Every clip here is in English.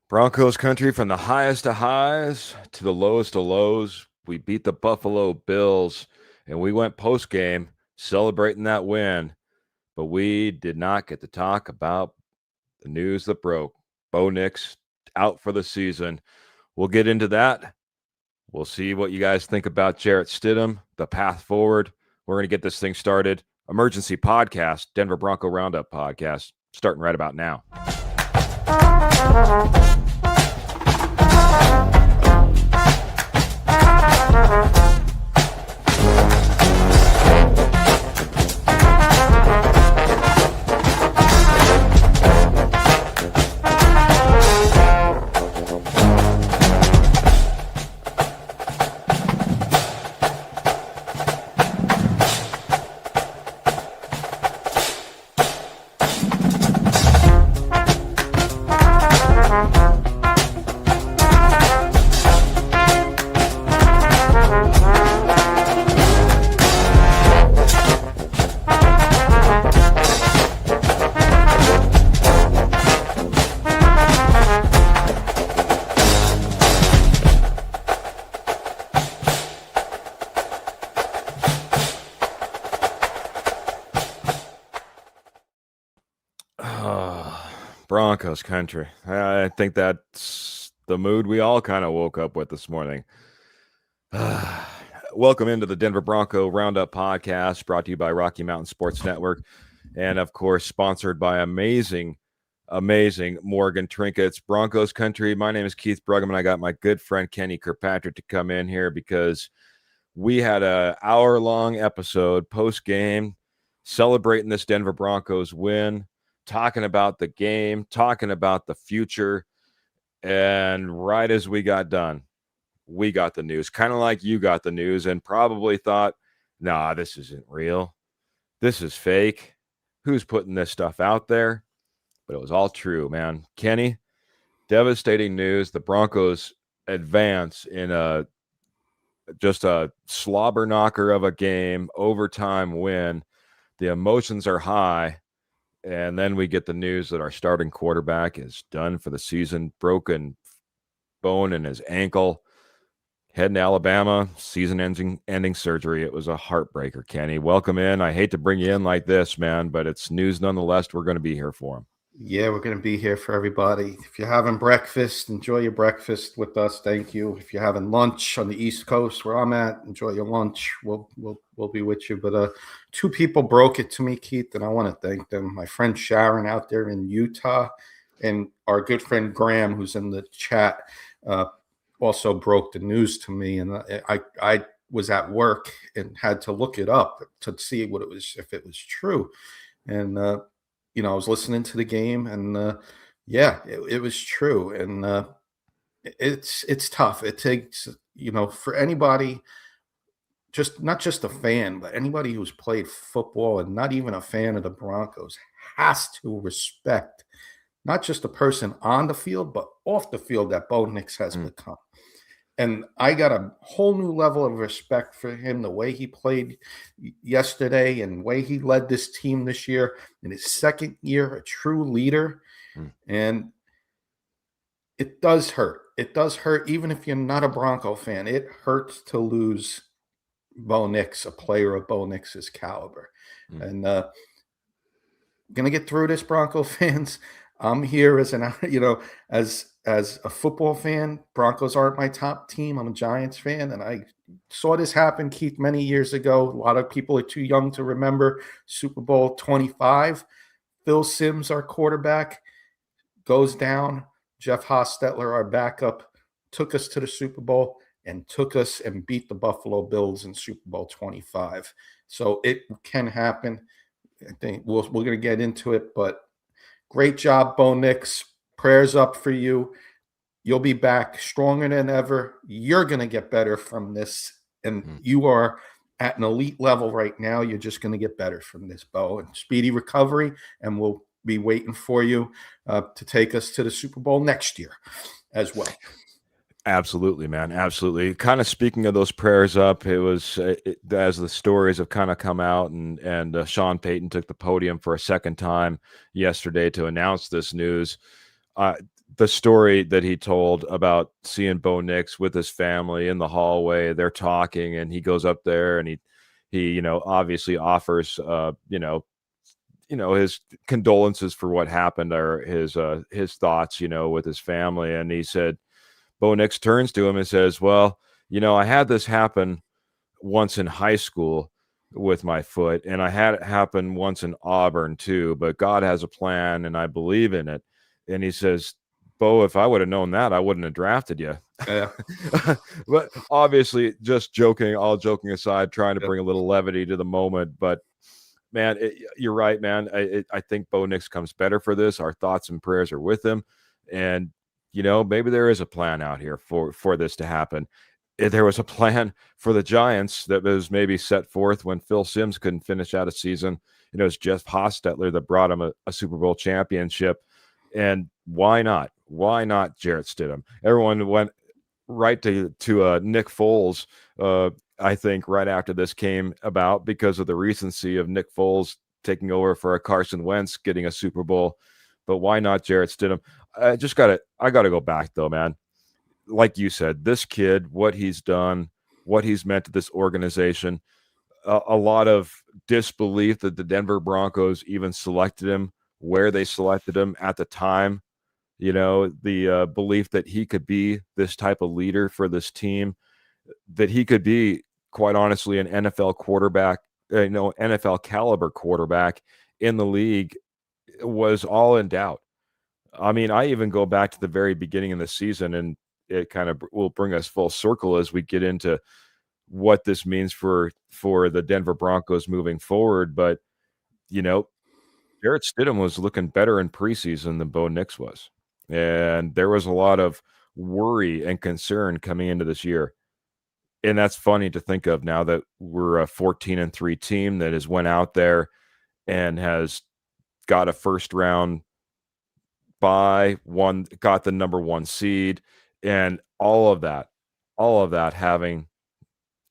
Broncos country, from the highest of highs to the lowest of lows. We beat the Buffalo Bills, and we went post-game celebrating that win, but we did not get to talk about the news that broke. Bo Nix out for the season. We'll get into that. We'll see what you guys think about Jarrett Stidham, the path forward. We're going to get this thing started. Emergency podcast, Denver Bronco Roundup podcast, starting right about now. Broncos country. I think that's the mood we all kind of woke up with this morning. Welcome into the Denver Bronco Roundup podcast, brought to you by Rocky Mountain Sports Network, and of course sponsored by amazing Morgan Trinkets. Broncos country. My name is Keith Bruggeman. I got my good friend Kenny Kirkpatrick to come in here because we had an hour-long episode post-game celebrating this Denver Broncos win, talking about the game, talking about the future. And right as we got done, we got the news, kind of like you got the news and probably thought, nah, this isn't real. This is fake. Who's putting this stuff out there? But it was all true, man. Kenny, devastating news. The Broncos advance in just a slobber knocker of a game, overtime win. The emotions are high. And then we get the news that our starting quarterback is done for the season, broken bone in his ankle, heading to Alabama, season-ending surgery. It was a heartbreaker, Kenny. Welcome in. I hate to bring you in like this, man, but it's news nonetheless. We're going to be here for him. Yeah, we're going to be here for everybody. If you're having breakfast, enjoy your breakfast with us. Thank you. If you're having lunch on the East Coast where I'm at, enjoy your lunch. We'll be with you. But two people broke it to me, Keith, and I want to thank them. My friend Sharon out there in Utah and our good friend Graham, who's in the chat, also broke the news to me. And I was at work and had to look it up to see what it was, if it was true. And I was listening to the game, and it was true. And it's tough. It takes, for anybody, not just a fan, but anybody who's played football and not even a fan of the Broncos has to respect not just the person on the field, but off the field that Bo Nix has become. And I got a whole new level of respect for him, the way he played yesterday and the way he led this team this year in his second year, a true leader. And it does hurt. It does hurt, even if you're not a Bronco fan. It hurts to lose Bo Nix, a player of Bo Nix's caliber. And going to get through this, Bronco fans. I'm here as as a football fan. Broncos aren't my top team. I'm a Giants fan, and I saw this happen, Keith, many years ago. A lot of people are too young to remember Super Bowl 25. Phil Simms, our quarterback, goes down. Jeff Hostetler, our backup, took us to the Super Bowl and beat the Buffalo Bills in Super Bowl 25. So it can happen. I think we're going to get into it, but great job, Bo Nix. Prayers up for you. You'll be back stronger than ever. You're going to get better from this. And you are at an elite level right now. You're just going to get better from this, Bo. And speedy recovery. And we'll be waiting for you to take us to the Super Bowl next year as well. Absolutely, man. Absolutely. Kind of speaking of those prayers up, it was as the stories have kind of come out, and Sean Payton took the podium for a second time yesterday to announce this news. the story that he told about seeing Bo Nix with his family in the hallway, they're talking, and he goes up there and he obviously offers his condolences for what happened, or his thoughts with his family. And he said, Bo Nix turns to him and says, well, I had this happen once in high school with my foot, and I had it happen once in Auburn too, but God has a plan and I believe in it. And he says, Bo, if I would have known that, I wouldn't have drafted you. Yeah. But obviously, just joking, all joking aside, trying to Yep. bring a little levity to the moment. But man, you're right, man. I think Bo Nix comes better for this. Our thoughts and prayers are with him. And, maybe there is a plan out here for this to happen. There was a plan for the Giants that was maybe set forth when Phil Simms couldn't finish out a season. It was Jeff Hostetler that brought him a Super Bowl championship. And why not? Why not Jarrett Stidham? Everyone went right to Nick Foles, I think, right after this came about, because of the recency of Nick Foles taking over for a Carson Wentz getting a Super Bowl. But why not Jarrett Stidham? I gotta go back though, man. Like you said, this kid, what he's done, what he's meant to this organization, a lot of disbelief that the Denver Broncos even selected him where they selected him at the time. The belief that he could be this type of leader for this team, that he could be, quite honestly, an NFL quarterback, NFL caliber quarterback in the league, was all in doubt. I mean, I even go back to the very beginning of the season, and it kind of will bring us full circle as we get into what this means for the Denver Broncos moving forward. But, Jarrett Stidham was looking better in preseason than Bo Nix was. And there was a lot of worry and concern coming into this year. And that's funny to think of now that we're a 14-3 team that has went out there and has got a first round bye, got the number 1 seed, and all of that having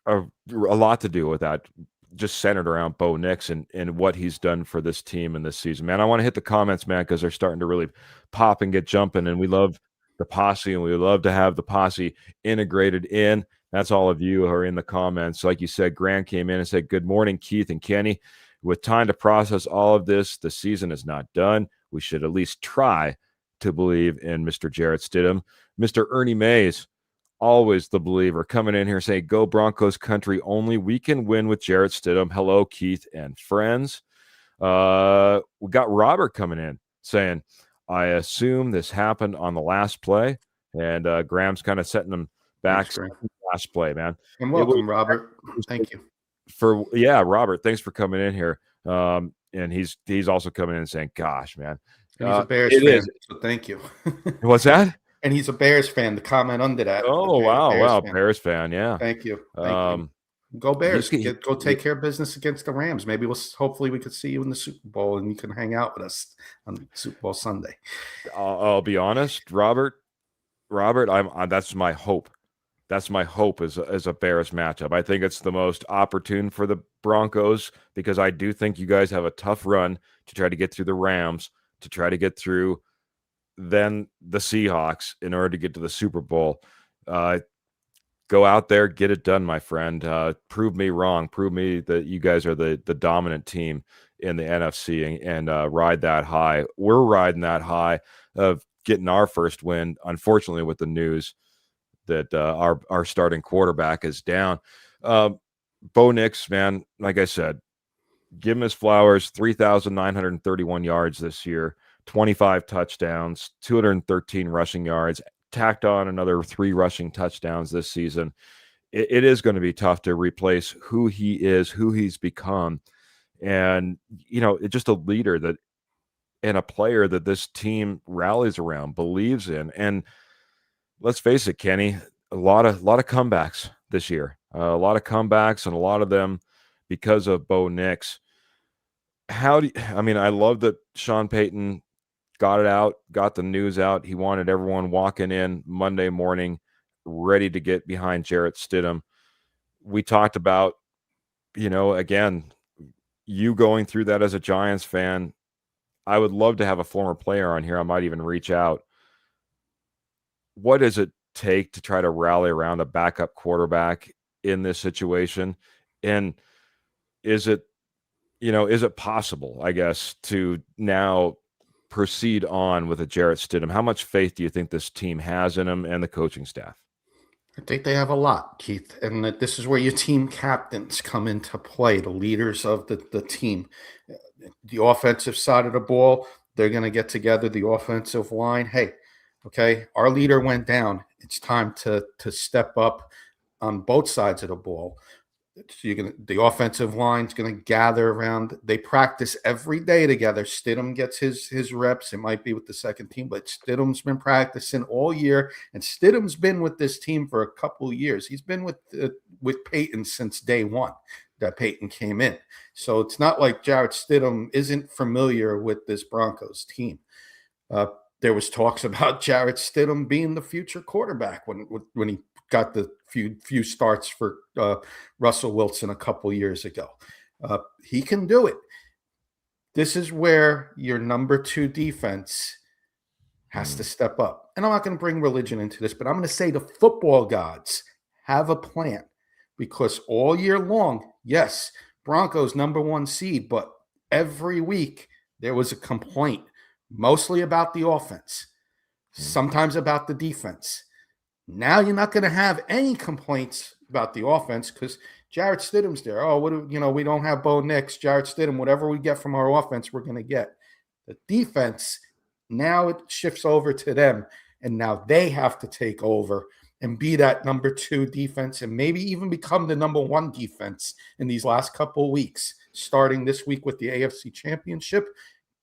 a lot to do with that, just centered around Bo Nix and what he's done for this team in this season. Man, I want to hit the comments, man, because they're starting to really pop and get jumping, and we love the posse, and we love to have the posse integrated in. That's all of you who are in the comments. Like you said, Grant came in and said, good morning, Keith and Kenny. With time to process all of this, the season is not done. We should at least try to believe in Mr. Jarrett Stidham. Mr. Ernie Mays, always the believer, coming in here saying, go Broncos country only. We can win with Jarrett Stidham. Hello, Keith and friends. We got Robert coming in saying, I assume this happened on the last play. And Graham's kind of setting them back. Last play, man. And welcome, Robert. Thank you. Robert, thanks for coming in here. And he's also coming in and saying, gosh, man. And he's a Bears fan, so thank you. What's that? And he's a Bears fan. The comment under that. Oh, wow. Bears fan. Yeah. Thank you. Go Bears. Go take care of business against the Rams. Maybe hopefully we could see you in the Super Bowl and you can hang out with us on Super Bowl Sunday. I'll be honest, Robert, that's my hope. That's my hope as a Bears matchup. I think it's the most opportune for the Broncos, because I do think you guys have a tough run to try to get through the Rams, to try to get through then the Seahawks in order to get to the Super Bowl. Go out there, get it done, my friend. Prove me wrong. Prove me that you guys are the dominant team in the NFC, and ride that high. We're riding that high of getting our first win, unfortunately, with the news that our starting quarterback is down. Bo Nix, man, like I said, give him his flowers. 3,931 yards this year, 25 touchdowns, 213 rushing yards, tacked on another 3 rushing touchdowns this season. It is going to be tough to replace who he is, who he's become. And, just a leader that, and a player that this team rallies around, believes in. And let's face it, Kenny, a lot of comebacks this year, a lot of comebacks, and a lot of them because of Bo Nix. I love that Sean Payton got it out, got the news out. He wanted everyone walking in Monday morning ready to get behind Jarrett Stidham. We talked about, again, you going through that as a Giants fan. I would love to have a former player on here. I might even reach out. what does it take to try to rally around a backup quarterback in this situation? And is it, is it possible, I guess, to now proceed on with a Jarrett Stidham? How much faith do you think this team has in him and the coaching staff? I think they have a lot, Keith, and that this is where your team captains come into play, the leaders of the team. The offensive side of the ball, they're going to get together, the offensive line. Hey, okay, our leader went down. It's time to step up on both sides of the ball. So the offensive line's gonna gather around. They practice every day together. Stidham gets his reps. It might be with the second team, but Stidham's been practicing all year, and Stidham's been with this team for a couple of years. He's been with Peyton since day one that Peyton came in. So it's not like Jarrett Stidham isn't familiar with this Broncos team. There was talks about Jarrett Stidham being the future quarterback when he got the few starts for Russell Wilson a couple years ago. He can do it. This is where your number 2 defense has to step up. And I'm not going to bring religion into this, but I'm going to say the football gods have a plan, because all year long, yes, Broncos number 1 seed, but every week there was a complaint, mostly about the offense, sometimes about the defense. Now you're not going to have any complaints about the offense because Jarrett Stidham's there. Oh, we don't have Bo Nix, Jarrett Stidham. Whatever we get from our offense, we're going to get. The defense, now it shifts over to them, and now they have to take over and be that number 2 defense, and maybe even become the number 1 defense in these last couple of weeks, starting this week with the AFC Championship.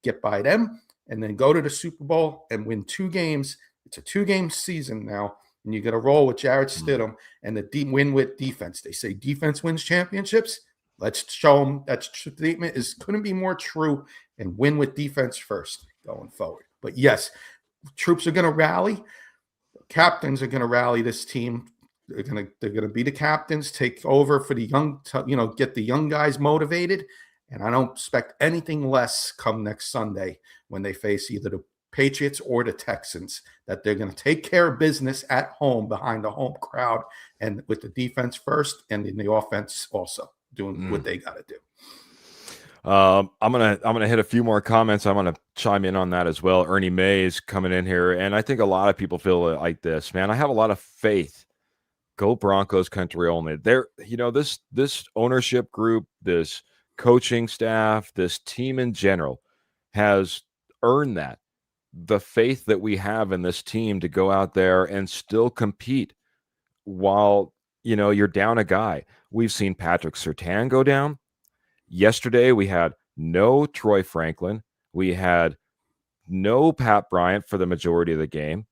Get by them, and then go to the Super Bowl and win 2 games. It's a 2-game season now. And you got to roll with Jarrett Stidham and the win with defense. They say defense wins championships. Let's show them that statement couldn't be more true, and win with defense first going forward. But yes, troops are going to rally. Captains are going to rally this team. They're going to be the captains, take over for the young, get the young guys motivated. And I don't expect anything less come next Sunday when they face either the Patriots or the Texans, that they're going to take care of business at home behind the home crowd, and with the defense first and in the offense also doing what they got to do. I'm gonna hit a few more comments. I'm gonna chime in on that as well. Ernie Mays coming in here, and I think a lot of people feel like this, man. I have a lot of faith. Go Broncos country only. There, this ownership group, this coaching staff, this team in general has earned that. The faith that we have in this team to go out there and still compete while, you're down a guy. We've seen Patrick Surtain go down. Yesterday, we had no Troy Franklin. We had no Pat Bryant for the majority of the game.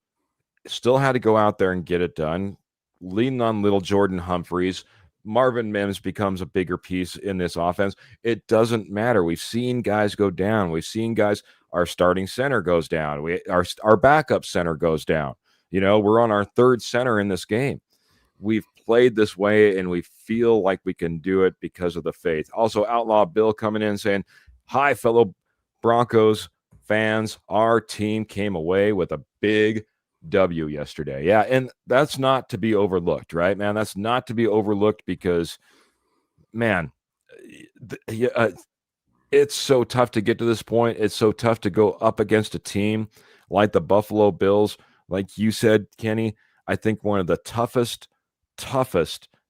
Still had to go out there and get it done. Leaning on little Jordan Humphreys. Marvin Mims becomes a bigger piece in this offense. It doesn't matter. We've seen guys go down. We've seen guys, our starting center goes down. Our backup center goes down. We're on our 3rd center in this game. We've played this way, and we feel like we can do it because of the faith. Also, Outlaw Bill coming in saying, hi, fellow Broncos fans. Our team came away with a big W yesterday. Yeah, and that's not to be overlooked, right, man? That's not to be overlooked because, man, it's so tough to get to this point. It's so tough to go up against a team like the Buffalo Bills. Like you said, Kenny, I think one of the toughest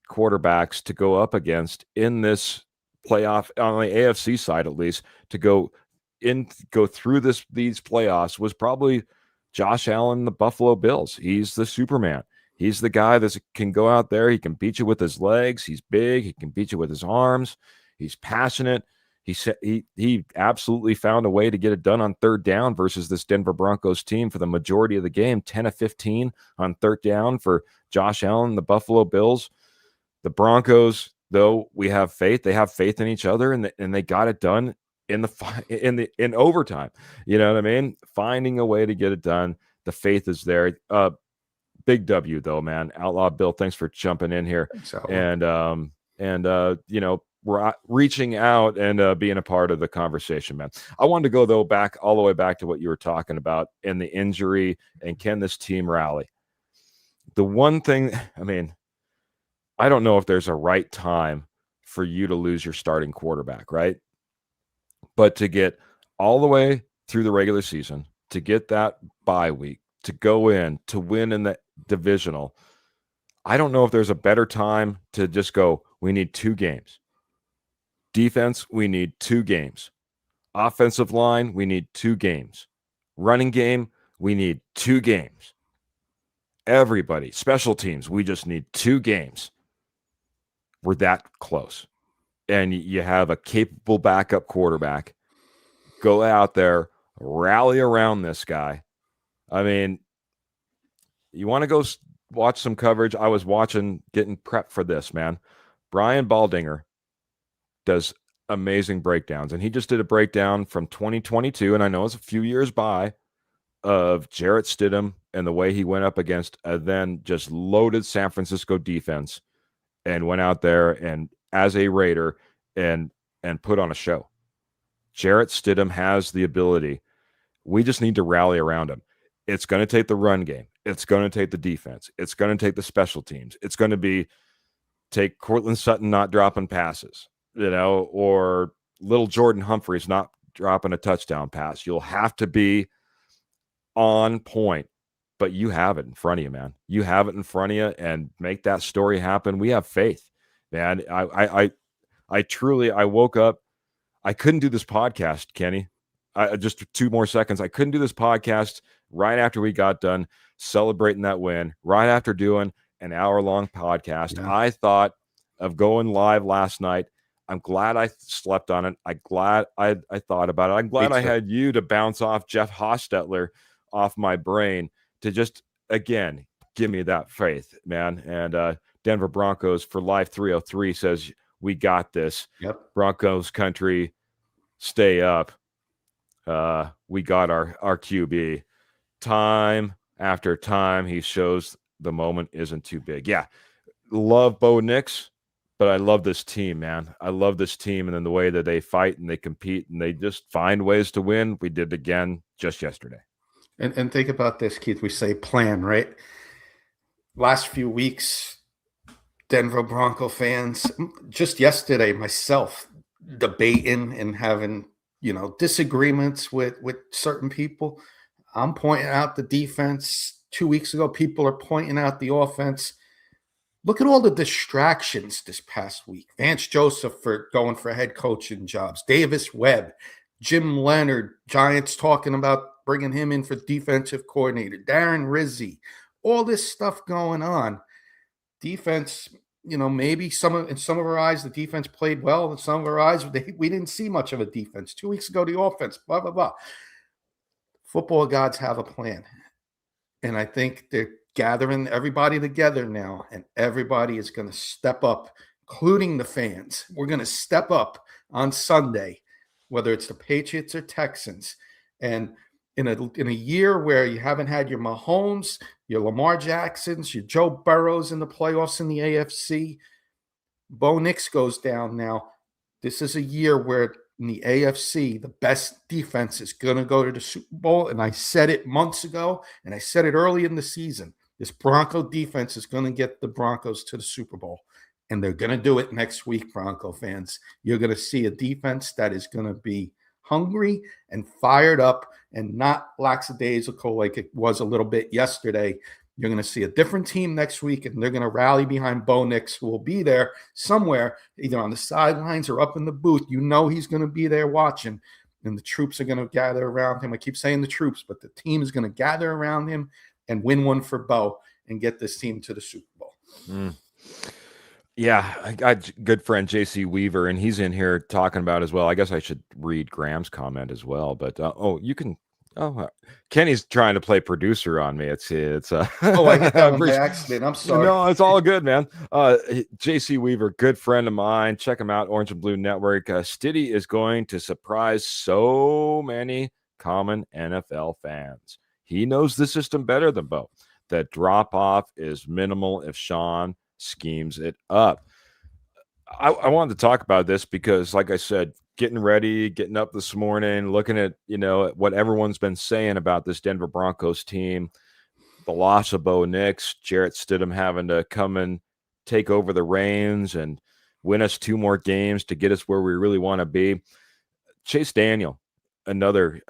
quarterbacks to go up against in this playoff, on the AFC side at least, to go through these playoffs was probably Josh Allen, the Buffalo Bills. He's the Superman. He's the guy that can go out there. He can beat you with his legs. He's big. He can beat you with his arms. He's passionate. He absolutely found a way to get it done on 3rd down versus this Denver Broncos team for the majority of the game. 10 of 15 on 3rd down for Josh Allen, the Buffalo Bills. The Broncos, though, we have faith. They have faith in each other, and they got it done in overtime. You know what I mean? Finding a way to get it done. The faith is there. Big W though, man. Outlaw Bill, thanks for jumping in here. We're reaching out and being a part of the conversation, man. I wanted to go though all the way back to what you were talking about in the injury, and can this team rally? The one thing, I mean, I don't know if there's a right time for you to lose your starting quarterback, right? But to get all the way through the regular season, to get that bye week, to go in, to win in the divisional, I don't know if there's a better time to just go, we need 2 games. Defense, we need 2 games. Offensive line, we need 2 games. Running game, we need 2 games. Everybody, special teams, we just need 2 games. We're that close. And you have a capable backup quarterback. Go out there, rally around this guy. I mean, you want to go watch some coverage? I was getting prepped for this, man. Brian Baldinger does amazing breakdowns, and he just did a breakdown from 2022, and I know it's a few years by, of Jarrett Stidham and the way he went up against a then just loaded San Francisco defense and went out there and as a Raider and put on a show. Jarrett Stidham has the ability. We just need to rally around him. It's going to take the run game. It's going to take the defense. It's going to take the special teams. It's going to take Cortland Sutton not dropping passes, or little Jordan Humphreys not dropping a touchdown pass. You'll have to be on point, but you have it in front of you, man. You have it in front of you, and make that story happen. We have faith, man. I truly, I woke up. I couldn't do this podcast, Kenny. Just 2 more seconds. I couldn't do this podcast right after we got done celebrating that win, right after doing an hour-long podcast. Yeah. I thought of going live last night. I'm glad I slept on it. I'm glad I thought about it. I'm glad I had you to bounce off Jeff Hostetler off my brain to just, again, give me that faith, man. And Denver Broncos for Life 303 says, we got this. Yep. Broncos country, stay up. We got our QB. Time after time, he shows the moment isn't too big. Yeah, love Bo Nix, but I love this team, man. I love this team, and then the way that they fight and they compete and they just find ways to win. We did again just yesterday. And think about this, Keith. We say plan, right? Last few weeks, Denver Bronco fans, just yesterday, myself, debating and having, disagreements with certain people. I'm pointing out the defense. 2 weeks ago, people are pointing out the offense. Look at all the distractions this past week. Vance Joseph for going for head coaching jobs. Davis Webb, Jim Leonard, Giants talking about bringing him in for defensive coordinator. Darren Rizzi, all this stuff going on. Defense, maybe in some of our eyes, the defense played well. In some of our eyes, we didn't see much of a defense. 2 weeks ago, the offense, blah, blah, blah. Football gods have a plan. And I think they're gathering everybody together now, and everybody is going to step up, including the fans. We're going to step up on Sunday, whether it's the Patriots or Texans. And in a year where you haven't had your Mahomes, your Lamar Jacksons, your Joe Burrows in the playoffs in the AFC, Bo Nix goes down now. This is a year where in the AFC, the best defense is going to go to the Super Bowl. And I said it months ago, and I said it early in the season. This Bronco defense is going to get the Broncos to the Super Bowl. And they're going to do it next week, Bronco fans. You're going to see a defense that is going to be hungry and fired up and not lackadaisical like it was a little bit yesterday. You're going to see a different team next week, and they're going to rally behind Bo Nix, who will be there somewhere, either on the sidelines or up in the booth. He's going to be there watching, and the troops are going to gather around him. I keep saying the troops, but the team is going to gather around him and win one for Bo and get this team to the Super Bowl. Yeah, I got a good friend JC Weaver, and he's in here talking about as well. I guess I should read Graham's comment as well, but you can. Kenny's trying to play producer on me. It's I hit that on by accident. I'm sorry. No, it's all good, man. JC Weaver, good friend of mine. Check him out, Orange and Blue Network. Stiddy is going to surprise so many common NFL fans. He knows the system better than Bo. That drop off is minimal if Sean schemes it up. I wanted to talk about this because, like I said, getting ready, getting up this morning, looking at, what everyone's been saying about this Denver Broncos team. the loss of Bo Nix, Jarrett Stidham having to come and take over the reins and win us 2 more games to get us where we really want to be. Chase Daniel, another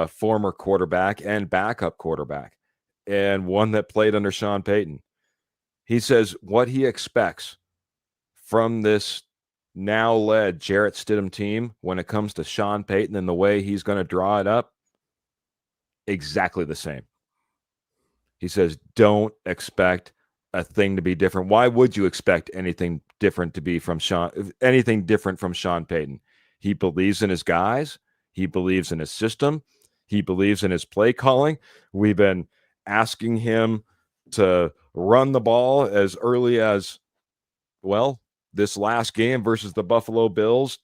former quarterback and backup quarterback, and one that played under Sean Payton. He says what he expects from this now led Jarrett Stidham team when it comes to Sean Payton and the way he's going to draw it up, exactly the same. He says, don't expect a thing to be different. Why would you expect anything different to be from Sean Payton? He believes in his guys. He believes in his system. He believes in his play calling. We've been asking him to run the ball as early as, well, this last game versus the Buffalo Bills.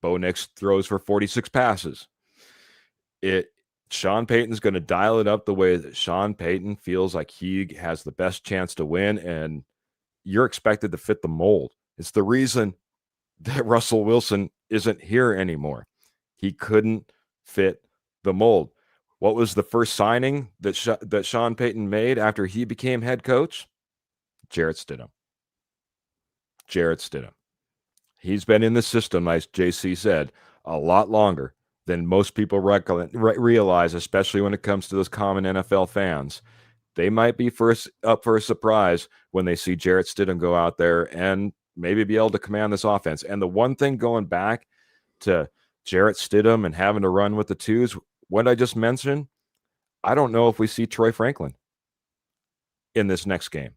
Bo Nix throws for 46 passes. Sean Payton's going to dial it up the way that Sean Payton feels like he has the best chance to win, and you're expected to fit the mold. It's the reason that Russell Wilson isn't here anymore. He couldn't fit the mold. What was the first signing that Sean Payton made after he became head coach? Jarrett Stidham. He's been in the system, as JC said, a lot longer than most people realize, especially when it comes to those common NFL fans. They might be up for a surprise when they see Jarrett Stidham go out there and maybe be able to command this offense. And the one thing going back to Jarrett Stidham and having to run with the twos, what I just mentioned, I don't know if we see Troy Franklin in this next game.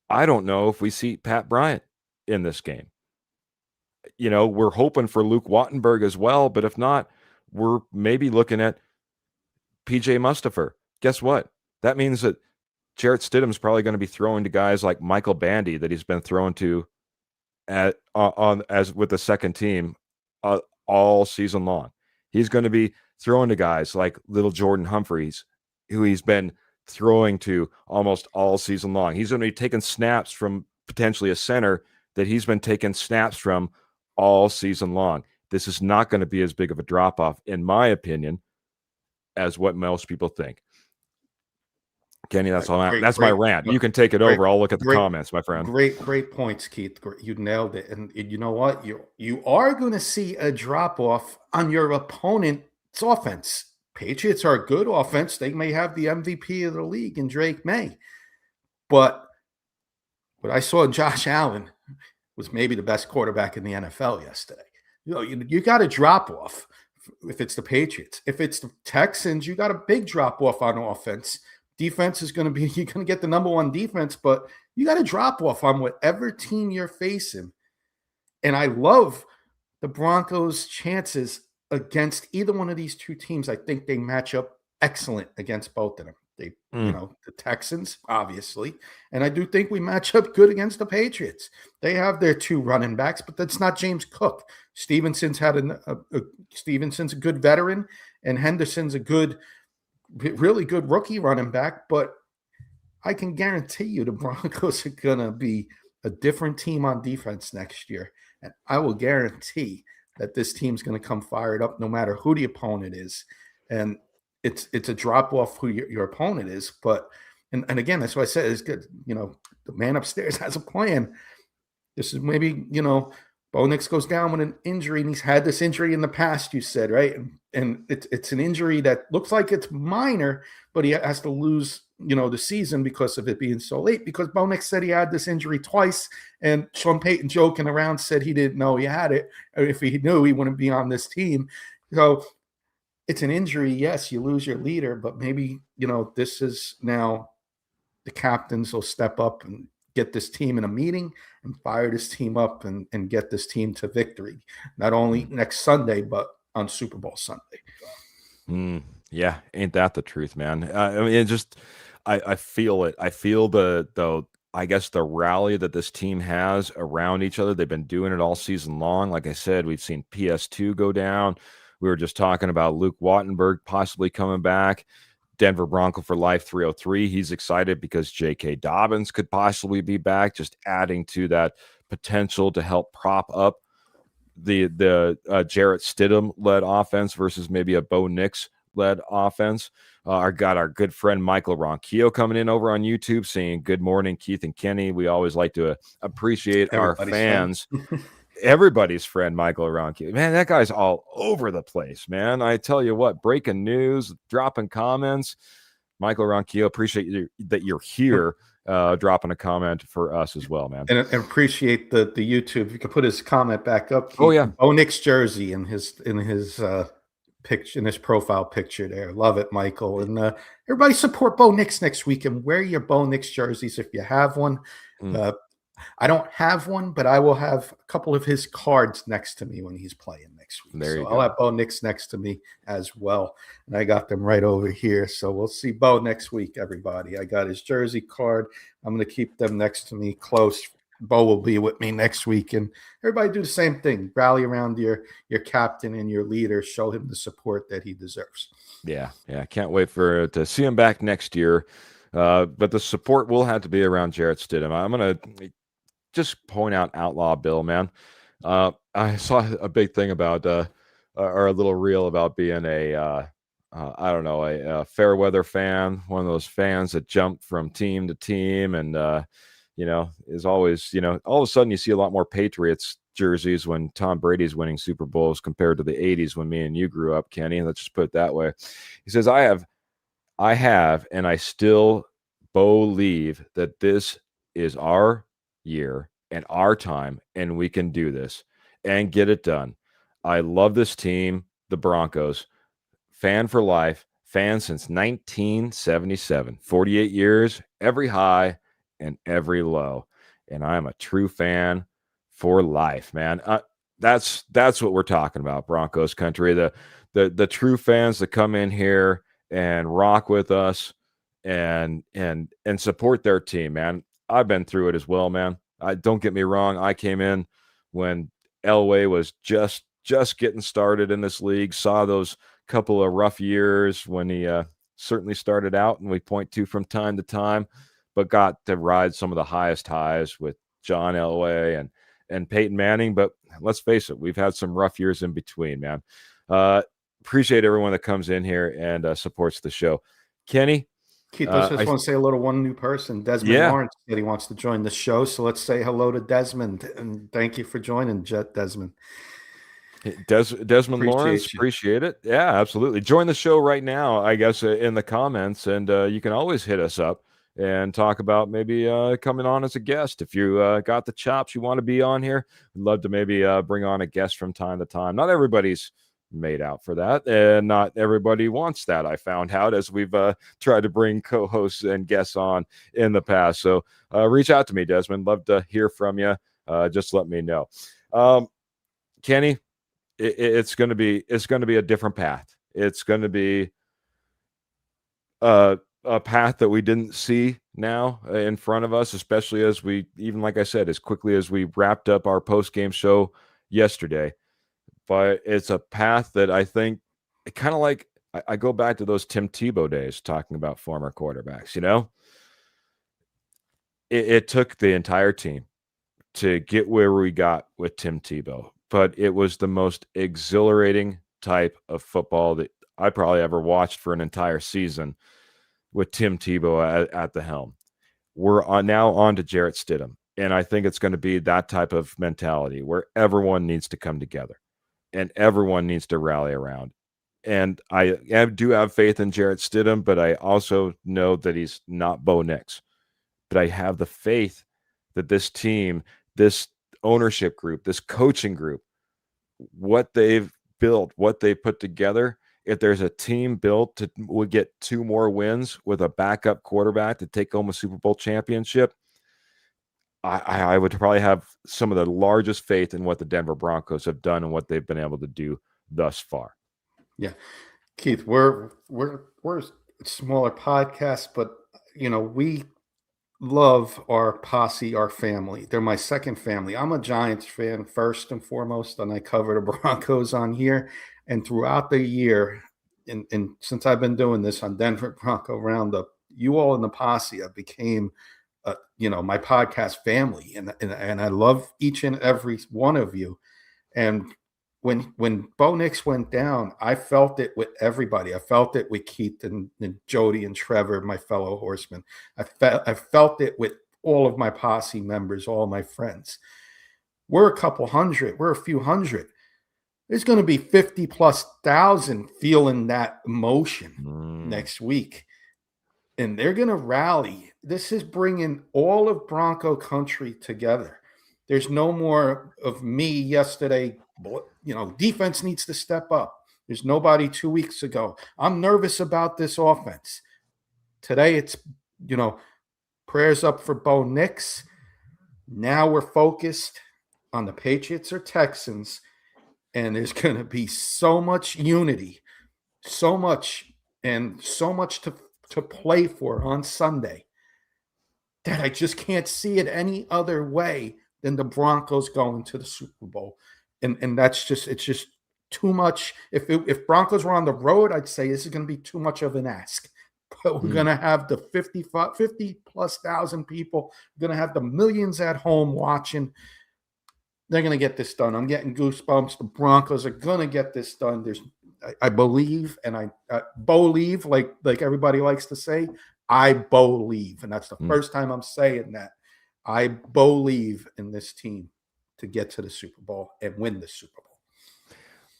I don't know if we see Pat Bryant in this game. You know, we're hoping for Luke Wattenberg as well, but if not, we're maybe looking at PJ Mustipher. Guess what? That means that Jarrett Stidham's probably going to be throwing to guys like Michael Bandy that he's been thrown to as with the second team all season long. He's going to be throwing to guys like little Jordan Humphreys, who he's been throwing to almost all season long. He's going to be taking snaps from potentially a center that he's been taking snaps from all season long. This is not going to be as big of a drop-off, in my opinion, as what most people think. Kenny, that's all. That's my rant. You can take it over. I'll look at the comments, my friend. Great points, Keith. You nailed it. And you know what? You are going to see a drop-off on your opponent's offense. Patriots are a good offense. They may have the MVP of the league in Drake May. But what I saw in Josh Allen was maybe the best quarterback in the NFL yesterday. You know, you got a drop-off if it's the Patriots. If it's the Texans, you got a big drop-off on offense. Defense is going to be, you're going to get the number one defense, but you got to drop off on whatever team you're facing. And I love the Broncos' chances against either one of these two teams. I think they match up excellent against both of them. You know, the Texans, obviously. And I do think we match up good against the Patriots. They have their 2 running backs, but that's not James Cook. Stevenson's Stevenson's a good veteran, and Henderson's a really good rookie running back, but I can guarantee you the Broncos are going to be a different team on defense next year. And I will guarantee that this team's going to come fired up no matter who the opponent is. And it's a drop off who your opponent is. But, and again, that's why I said it's good. You know, the man upstairs has a plan. This is maybe, you know, Bo Nix goes down with an injury, and he's had this injury in the past, you said, right? And it's an injury that looks like it's minor, but he has to lose, you know, the season because of it being so late, because Bo Nix said he had this injury twice, and Sean Payton joking around said he didn't know he had it. Or if he knew, he wouldn't be on this team. So it's an injury. Yes, you lose your leader, but maybe, you know, this is now the captains will step up and get this team in a meeting and fire this team up and get this team to victory, not only next Sunday, but on Super Bowl Sunday. Yeah, ain't that the truth, man? I mean, it just, I feel it. I feel I guess the rally that this team has around each other. They've been doing it all season long. Like I said, we've seen PS2 go down. We were just talking about Luke Wattenberg possibly coming back. Denver Bronco for Life 303. He's excited because J.K. Dobbins could possibly be back, just adding to that potential to help prop up the Jarrett Stidham led offense versus maybe a Bo Nix led offense. Got our good friend Michael Ronquillo coming in over on YouTube saying, good morning, Keith and Kenny. We always like to appreciate Everybody's our fans. Everybody's friend, Michael Ronquillo. Man, that guy's all over the place, man. I tell you what, breaking news, dropping comments. Michael Ronquillo, appreciate you that you're here, dropping a comment for us as well, man. And appreciate the YouTube. You can put his comment back up. Oh yeah, Bo Nix jersey in his picture, in his profile picture there. Love it, Michael. And everybody support Bo Nix next week and wear your Bo Nix jerseys if you have one. I don't have one, but I will have a couple of his cards next to me when he's playing next week. There you so go. I'll have Bo Nix next to me as well. And I got them right over here. So we'll see Bo next week, everybody. I got his jersey card. I'm going to keep them next to me close. Bo will be with me next week. And everybody do the same thing. Rally around your captain and your leader. Show him the support that he deserves. Yeah. Can't wait to see him back next year. But the support will have to be around Jarrett Stidham. I'm going to just point out Outlaw Bill, man. I saw a big thing about or a little reel about being a fair weather fan, one of those fans that jumped from team to team and is always, all of a sudden you see a lot more Patriots jerseys when Tom Brady's winning Super Bowls compared to the 80s when me and you grew up, Kenny. Let's just put it that way. He says, I have, and I still believe that this is our year and our time, and we can do this and get it done. I love this team, the Broncos. Fan for life, fan since 1977, 48 years, every high and every low. And I'm a true fan for life, man. That's what we're talking about, Broncos country. The true fans that come in here and rock with us and support their team, man. I've been through it as well, man. Don't get me wrong. I came in when Elway was just getting started in this league, saw those couple of rough years when he certainly started out, and we point to from time to time, but got to ride some of the highest highs with John Elway and Peyton Manning. But let's face it, we've had some rough years in between, man. Appreciate everyone that comes in here and supports the show. Kenny? Keith, I just want to say one new person. Desmond Lawrence said he wants to join the show. So let's say hello to Desmond. And thank you for joining, Desmond. Desmond Lawrence, appreciate it. Yeah, absolutely. Join the show right now, I guess, in the comments. And you can always hit us up and talk about maybe coming on as a guest. If you got the chops, you want to be on here, I'd love to maybe bring on a guest from time to time. Not everybody's made out for that, and not everybody wants that. I found out as we've tried to bring co-hosts and guests on in the past. So reach out to me, Desmond. Love to hear from you. Just let me know. Kenny, it's going to be a different path. It's going to be a path that we didn't see now in front of us, especially as we, even like I said, as quickly as we wrapped up our post-game show yesterday. But it's a path that I think kind of like I go back to those Tim Tebow days talking about former quarterbacks. It took the entire team to get where we got with Tim Tebow, but it was the most exhilarating type of football that I probably ever watched for an entire season with Tim Tebow at the helm. We're now on to Jarrett Stidham, and I think it's going to be that type of mentality where everyone needs to come together. And everyone needs to rally around. And I do have faith in Jarrett Stidham, but I also know that he's not Bo Nix. But I have the faith that this team, this ownership group, this coaching group, what they've built, what they put together, if there's a team built to would get 2 more wins with a backup quarterback to take home a Super Bowl championship, I would probably have some of the largest faith in what the Denver Broncos have done and what they've been able to do thus far. Yeah, Keith, we're a smaller podcast, but we love our posse, our family. They're my second family. I'm a Giants fan first and foremost, and I cover the Broncos on here. And throughout the year, and since I've been doing this on Denver Bronco Roundup, you all in the posse have became my podcast family, and I love each and every one of you. And when Bo Nix went down, I felt it with everybody. I felt it with Keith and Jody and Trevor, my fellow horsemen. I felt it with all of my posse members, all my friends. We're a couple hundred. We're a few hundred. There's going to be 50,000+ feeling that emotion next week. And they're going to rally. This is bringing all of Bronco country together. There's no more of me yesterday. Defense needs to step up. There's nobody 2 weeks ago. I'm nervous about this offense. Today it's, prayers up for Bo Nix. Now we're focused on the Patriots or Texans. And there's going to be so much unity, so much to play for on Sunday that I just can't see it any other way than the Broncos going to the Super Bowl. And that's just, it's just too much. If Broncos were on the road, I'd say this is going to be too much of an ask. But we're going to have the 50+ thousand people. We're going to have the millions at home watching. They're going to get this done. I'm getting goosebumps. The Broncos are going to get this done. I believe, and I believe, like everybody likes to say, I believe, and that's the first time I'm saying that. I believe in this team to get to the Super Bowl and win the Super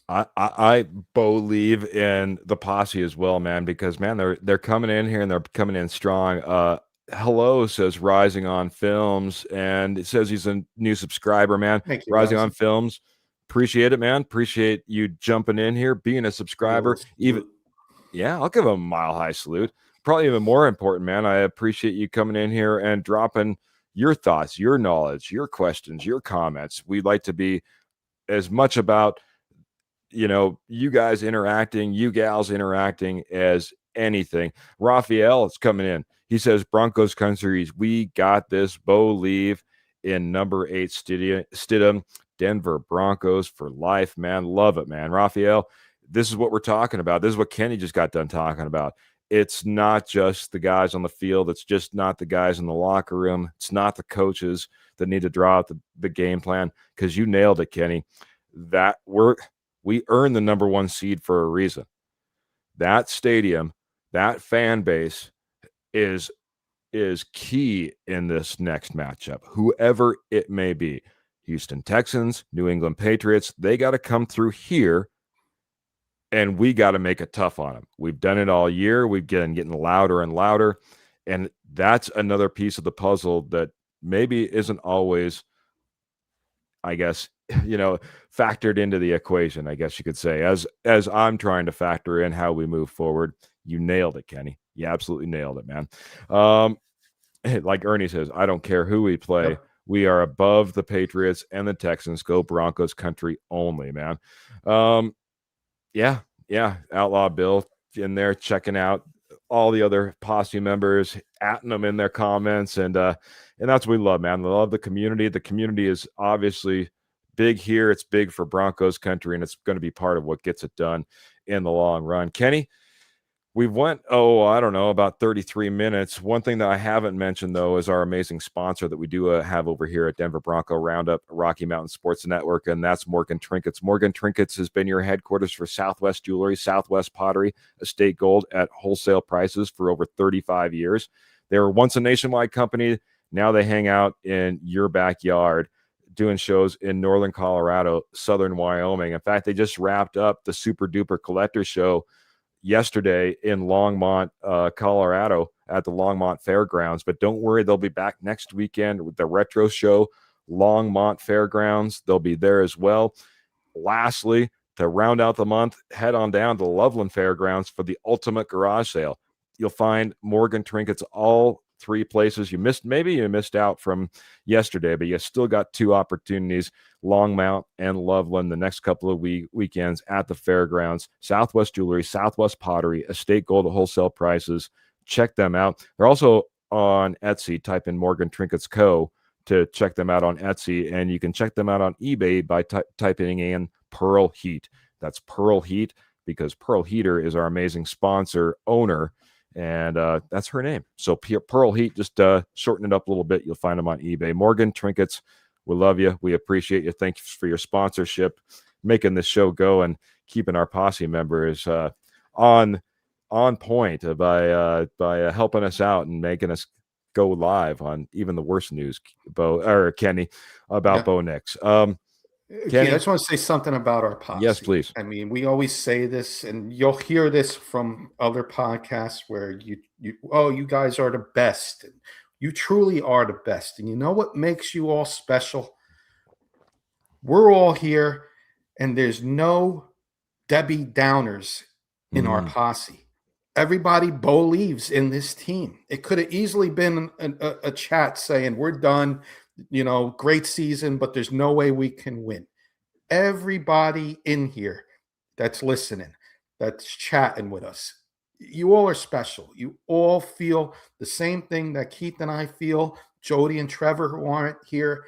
Bowl. I believe in the posse as well, man, because man, they're coming in here and they're coming in strong. Hello says Rising on Films, and it says he's a new subscriber, man. Thank you, Rising on Films. Appreciate it, man. Appreciate you jumping in here, being a subscriber. I'll give him a mile-high salute. Probably even more important, man, I appreciate you coming in here and dropping your thoughts, your knowledge, your questions, your comments. We'd like to be as much about, you guys interacting, you gals interacting as anything. Raphael is coming in. He says, Broncos country, we got this. Bo leave in number 8 Stidham. Denver Broncos for life, man. Love it, man. Raphael, this is what we're talking about. This is what Kenny just got done talking about. It's not just the guys on the field. It's just not the guys in the locker room. It's not the coaches that need to draw out the game plan, because you nailed it, Kenny. That we earned the number 1 seed for a reason. That stadium, that fan base is key in this next matchup, whoever it may be. Houston Texans, New England Patriots, they got to come through here, and we got to make it tough on them. We've done it all year. We've been getting louder and louder, and that's another piece of the puzzle that maybe isn't always, I guess, factored into the equation, I guess you could say, as I'm trying to factor in how we move forward. You nailed it, Kenny. You absolutely nailed it, man. Like Ernie says, I don't care who we play. Yep. We are above the Patriots and the Texans. Go Broncos country only, man. Outlaw Bill in there checking out all the other posse members, atting them in their comments, and that's what we love, man. We love the community. The community is obviously big here. It's big for Broncos country, and it's going to be part of what gets it done in the long run. Kenny, we went, about 33 minutes. One thing that I haven't mentioned, though, is our amazing sponsor that we do have over here at Denver Bronco Roundup, Rocky Mountain Sports Network, and that's Morgan Trinkets. Morgan Trinkets has been your headquarters for Southwest Jewelry, Southwest Pottery, Estate Gold at wholesale prices for over 35 years. They were once a nationwide company. Now they hang out in your backyard, doing shows in northern Colorado, southern Wyoming. In fact, they just wrapped up the Super Duper Collector Show yesterday in Longmont, Colorado at the Longmont Fairgrounds. But don't worry, they'll be back next weekend with the Retro Show, Longmont Fairgrounds. They'll be there as well. Lastly, to round out the month, head on down to Loveland Fairgrounds for the Ultimate Garage Sale. You'll find Morgan Trinkets all 3 places. Maybe you missed out from yesterday, but you still got 2 opportunities, Longmont and Loveland, the next couple of weekends at the fairgrounds. Southwest Jewelry, Southwest Pottery, Estate Gold at wholesale prices. Check them out. They're also on Etsy. Type in Morgan Trinkets Co. to check them out on Etsy, and you can check them out on eBay by typing in Pearl Heat. That's Pearl Heat, because Pearl Heater is our amazing sponsor, owner, and that's her name. So Pearl Heat, just shorten it up a little bit. You'll find them on eBay. Morgan Trinkets, we love you. We appreciate you. Thanks for your sponsorship. making this show go and keeping our posse members on point by helping us out and making us go live on even the worst news, Kenny, about Bo Nix. Kenny, I just want to say something about our posse. Yes, please. I mean, we always say this, and you'll hear this from other podcasts where you guys are the best. And you truly are the best. And you know what makes you all special? We're all here, and there's no Debbie Downers in our posse. Everybody believes in this team. It could have easily been a chat saying, we're done, great season, but there's no way we can win. Everybody in here that's listening, that's chatting with us, you all are special. You all feel the same thing that Keith and I feel, Jody and Trevor who aren't here.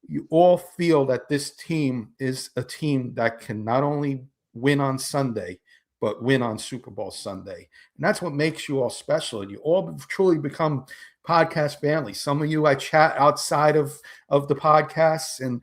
You all feel that this team is a team that can not only win on Sunday, but win on Super Bowl Sunday. And that's what makes you all special. You all truly become podcast family. Some of you I chat outside of the podcasts, and,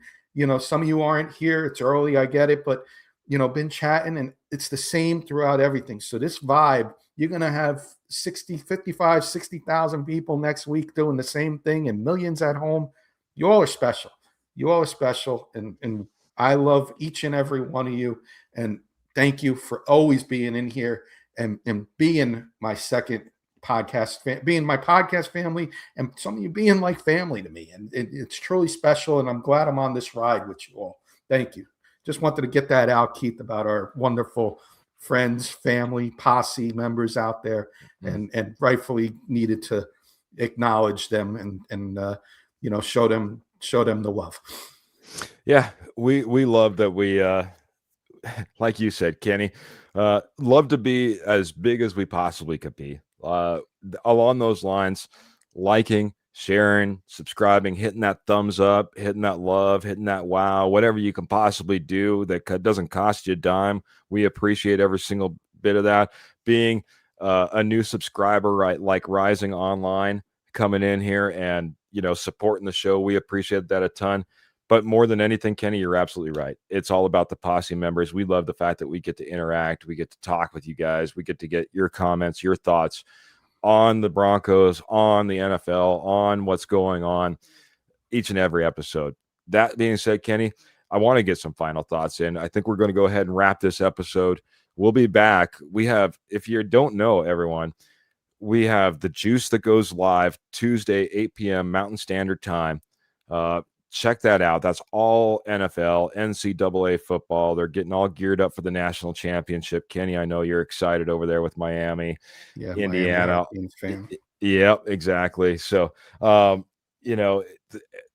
some of you aren't here. It's early, I get it, but, been chatting, and it's the same throughout everything. So this vibe, you're going to have 60,000 people next week doing the same thing and millions at home. You all are special. You all are special. And I love each and every one of you. And thank you for always being in here and being my second podcast, being my podcast family, and some of you being like family to me. And it's truly special. And I'm glad I'm on this ride with you all. Thank you. Just wanted to get that out, Keith, about our wonderful friends, family, posse members out there, and rightfully needed to acknowledge them and show them the love. Yeah, we love that we like you said, Kenny, love to be as big as we possibly could be. Along those lines, liking, sharing, subscribing, hitting that thumbs up, hitting that love, hitting that wow, whatever you can possibly do that doesn't cost you a dime. We appreciate every single bit of that. Being a new subscriber, right, like Rising Online, coming in here and, supporting the show. We appreciate that a ton. But more than anything, Kenny, you're absolutely right. It's all about the posse members. We love the fact that we get to interact. We get to talk with you guys. We get to get your comments, your thoughts on the Broncos, on the NFL, on what's going on each and every episode. That being said, Kenny, I want to get some final thoughts in. I think we're going to go ahead and wrap this episode. We'll be back. We have, if you don't know, everyone, we have the Juice that goes live Tuesday, 8 p.m. Mountain Standard Time. Check that out. That's all NFL, NCAA football. They're getting all geared up for the national championship. Kenny, I know you're excited over there with Miami, Indiana. Yep, exactly. So,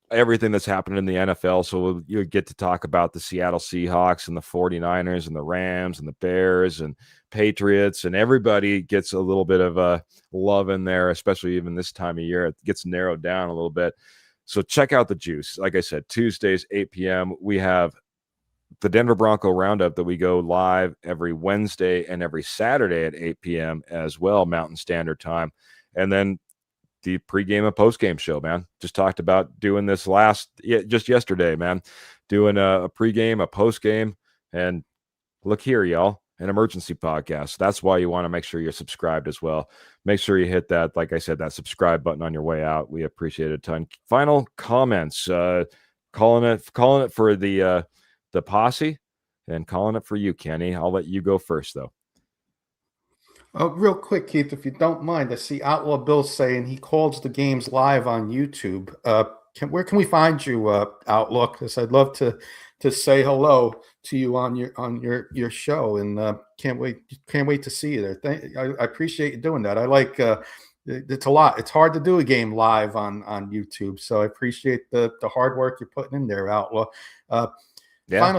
everything that's happening in the NFL. So you get to talk about the Seattle Seahawks and the 49ers and the Rams and the Bears and Patriots, and everybody gets a little bit of a love in there, especially even this time of year. It gets narrowed down a little bit. So check out the Juice. Like I said, Tuesdays, 8 p.m. We have the Denver Bronco Roundup that we go live every Wednesday and every Saturday at 8 p.m. as well, Mountain Standard Time. And then the pregame and postgame show, man. Just talked about doing this just yesterday, man. Doing a pregame, a postgame, and look here, y'all, an emergency podcast. That's why you want to make sure you're subscribed as well. Make sure you hit that, like I said, that subscribe button on your way out. We appreciate it a ton. Final comments, calling it for the posse, and calling it for you, Kenny. I'll let you go first, though. Real quick, Keith, if you don't mind, I see Outlaw Bill saying he calls the games live on YouTube. Where can we find you, Outlaw? Because I'd love to say hello to you on your show, and can't wait to see you there. I appreciate you doing that. I like it's a lot. It's hard to do a game live on YouTube, so I appreciate the hard work you're putting in there, Outlaw. Final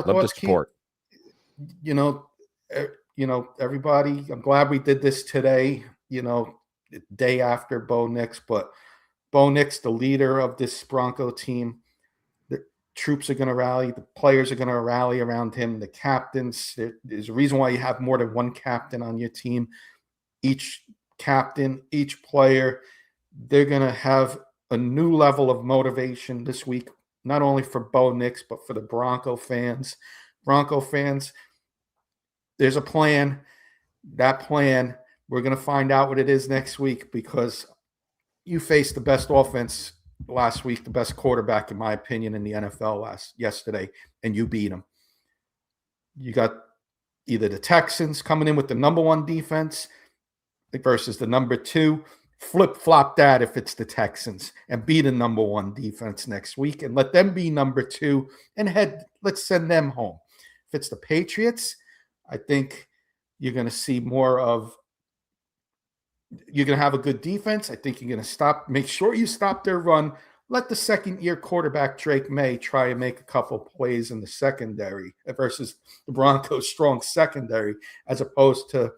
thoughts, to support. Keith, everybody, I'm glad we did this today, day after Bo Nix, but Bo Nix, the leader of this Bronco team, the troops are going to rally, the players are going to rally around him, the captains. There's a reason why you have more than one captain on your team. Each captain, each player, they're going to have a new level of motivation this week, not only for Bo Nix, but for the Bronco fans. Bronco fans, there's a plan. That plan, we're going to find out what it is next week, because you faced the best offense last week, the best quarterback, in my opinion, in the NFL yesterday, and you beat him. You got either the Texans coming in with the number 1 defense versus the number 2. Flip-flop that if it's the Texans, and be the number 1 defense next week, and let them be number 2, and let's send them home. If it's the Patriots, I think you're going to see more of, you're going to have a good defense. I think you're going to make sure you stop their run. Let the second-year quarterback Drake May try and make a couple plays in the secondary versus the Broncos' strong secondary, as opposed to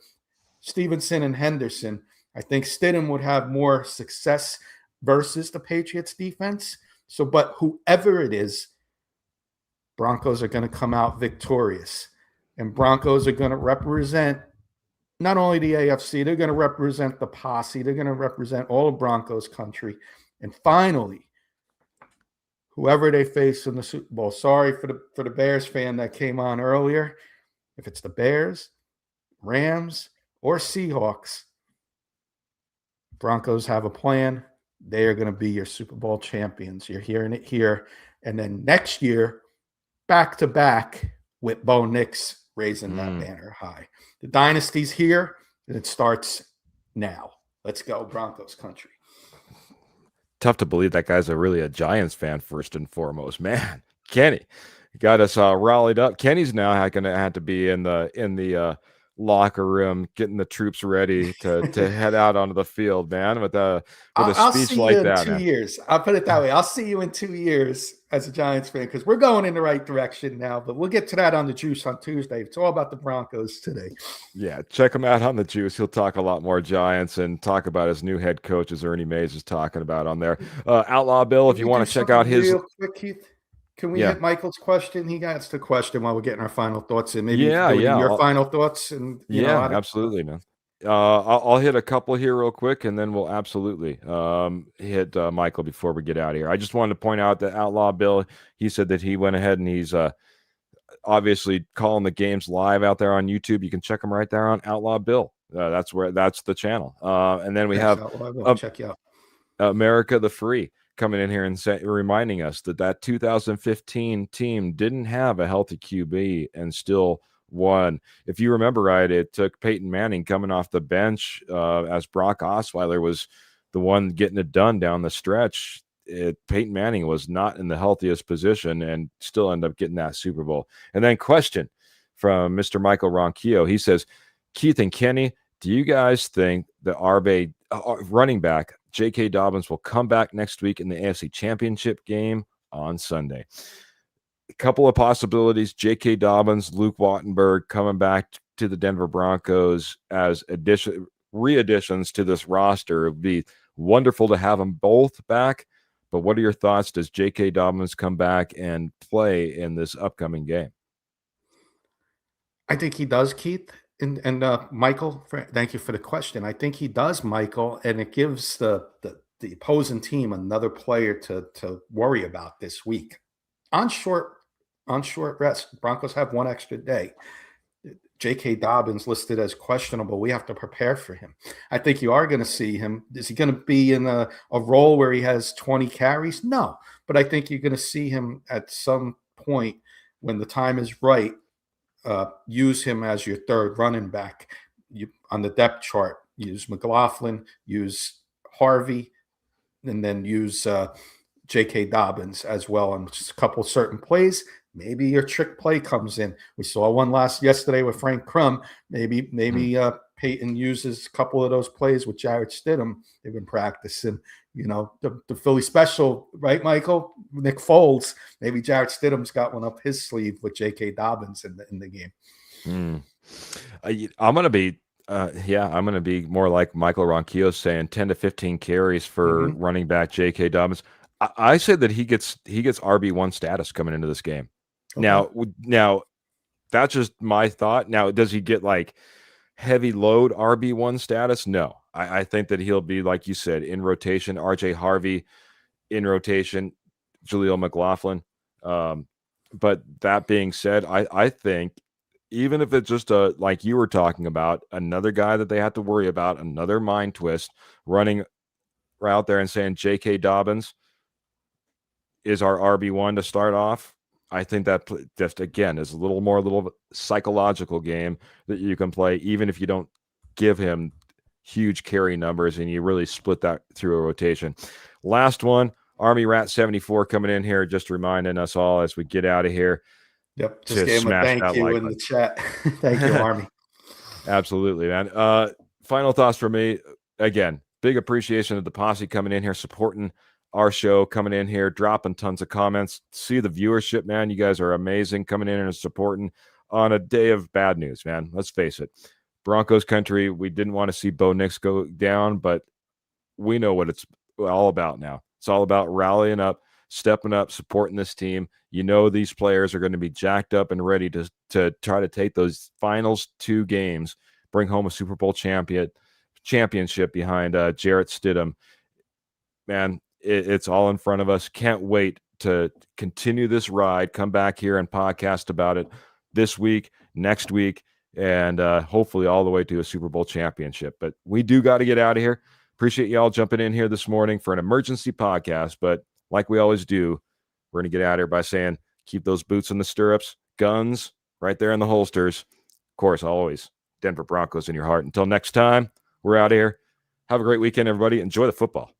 Stevenson and Henderson. I think Stidham would have more success versus the Patriots defense. So, but whoever it is, Broncos are going to come out victorious. And Broncos are going to represent not only the AFC, they're going to represent the posse. They're going to represent all of Broncos country. And finally, whoever they face in the Super Bowl, sorry for the Bears fan that came on earlier, if it's the Bears, Rams, or Seahawks, Broncos have a plan. They are going to be your Super Bowl champions. You're hearing it here. And then next year, back-to-back with Bo Nix raising that banner high. The dynasty's here, and it starts now. Let's go, Broncos country. Tough to believe that guy's really a Giants fan first and foremost. Man, Kenny got us rallied up. Kenny's now going to have to be in the locker room, getting the troops ready to head out onto the field, man. With a speech like that, I'll see you in 2 years. I'll put it that way. I'll see you in 2 years as a Giants fan, because we're going in the right direction now. But we'll get to that on the Juice on Tuesday. It's all about the Broncos today. Yeah, check him out on the Juice. He'll talk a lot more Giants and talk about his new head coach, as Ernie Mays is talking about on there. Outlaw Bill, if you want to check out his real quick, Keith. Can we hit Michael's question? He got the question while we're getting our final thoughts in. Maybe your final thoughts. And absolutely, man. I'll hit a couple here real quick, and then we'll absolutely hit Michael before we get out of here. I just wanted to point out that Outlaw Bill, he said that he went ahead and he's obviously calling the games live out there on YouTube. You can check them right there on Outlaw Bill. That's the channel. And then we have check you out. America the Free coming in here and reminding us that 2015 team didn't have a healthy QB and still won. If you remember right, it took Peyton Manning coming off the bench as Brock Osweiler was the one getting it done down the stretch. Peyton Manning was not in the healthiest position and still ended up getting that Super Bowl. And then question from Mr. Michael Ronquillo. He says, Keith and Kenny, do you guys think the RB running back J.K. Dobbins will come back next week in the AFC Championship game on Sunday? A couple of possibilities: J.K. Dobbins, Luke Wattenberg coming back to the Denver Broncos as re-additions to this roster. It would be wonderful to have them both back. But what are your thoughts? Does J.K. Dobbins come back and play in this upcoming game? I think he does, Keith. And Michael, thank you for the question. I think he does, Michael, and it gives the opposing team another player to worry about this week. On short rest, Broncos have one extra day. J.K. Dobbins listed as questionable. We have to prepare for him. I think you are going to see him. Is he going to be in a role where he has 20 carries? No, but I think you're going to see him at some point when the time is right. Use him as your third running back. On the depth chart, use McLaughlin, use Harvey, and then use J.K. Dobbins as well on just a couple certain plays. Maybe your trick play comes in. We saw one yesterday with Frank Crum. Maybe Peyton uses a couple of those plays with Jarrett Stidham. They've been practicing. The Philly special, right, Michael? Nick Foles. Maybe Jarrett Stidham's got one up his sleeve with J.K. Dobbins in the game. I'm going to be more like Michael Ronquillo saying 10 to 15 carries for running back J.K. Dobbins. I said that he gets RB1 status coming into this game. Okay. Now that's just my thought. Now, does he get like heavy load RB1 status? No. I think that he'll be, like you said, in rotation. RJ Harvey in rotation, Jaleel McLaughlin. But that being said, I think even if it's just like you were talking about, another guy that they have to worry about, another mind twist running out there and saying J.K. Dobbins is our RB1 to start off. I think that just, again, is a little psychological game that you can play, even if you don't give him huge carry numbers and you really split that through a rotation. Last one, Army Rat 74 coming in here, just reminding us all as we get out of here. Yep, just gave him a thank you in the chat. Thank you, Army. Absolutely, man. Final thoughts for me. Again, big appreciation of the posse coming in here, supporting our show, coming in here, dropping tons of comments. See the viewership, man. You guys are amazing coming in and supporting on a day of bad news, man. Let's face it. Broncos country, we didn't want to see Bo Nix go down, but we know what it's all about now. It's all about rallying up, stepping up, supporting this team. You know these players are going to be jacked up and ready to try to take those finals 2 games, bring home a Super Bowl championship behind Jarrett Stidham. Man, it's all in front of us. Can't wait to continue this ride, come back here and podcast about it this week, next week, and hopefully all the way to a Super Bowl championship. But we do got to get out of here. Appreciate y'all jumping in here this morning for an emergency podcast. But like we always do, we're going to get out of here by saying, keep those boots in the stirrups, guns right there in the holsters. Of course, always Denver Broncos in your heart. Until next time, we're out of here. Have a great weekend, everybody. Enjoy the football.